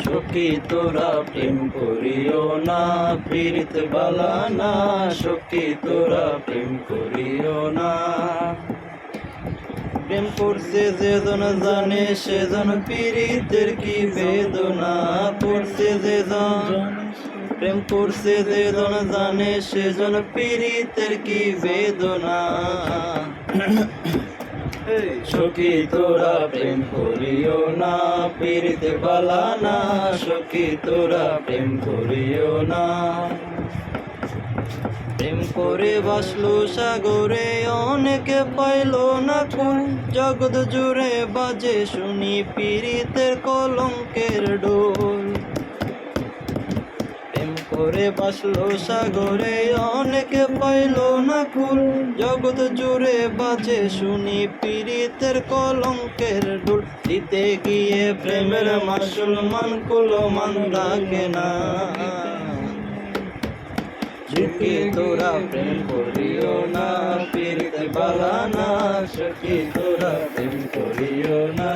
সখী তোরা প্রেম করিও না, পীড়িত বালা না। সখী তোরা প্রেম করিও না। প্রেম করছে যেজন জানে, সেজন পীড়িতের কি বেদনা পড়ছে যেজন। প্রেম করছে যেজন জানে, সেজন পীড়িতের কি বেদনা। সখী তোরা প্রেম করিও না, পীড়িত বালা না। সখী তোরা প্রেম করিও না। প্রেম করে বাসলো সাগরে, অনেকে পাইল না কুল। জগৎ জুড়ে বাজে শুনি পীড়িতের কলঙ্কের ঢোল। প্রেম করে বাসলো সাগরে, অনেকে পাইল না কুল। জগৎ জুড়ে বাজে শুনি পীড়িতের কলঙ্কের ঢোল। দিতে গিয়ে প্রেমের মাসুল মান কুলমান রাখে না। সখী তোরা প্রেম করিও না, পীড়িত বালা না। সখী তোরা প্রেম করিও না।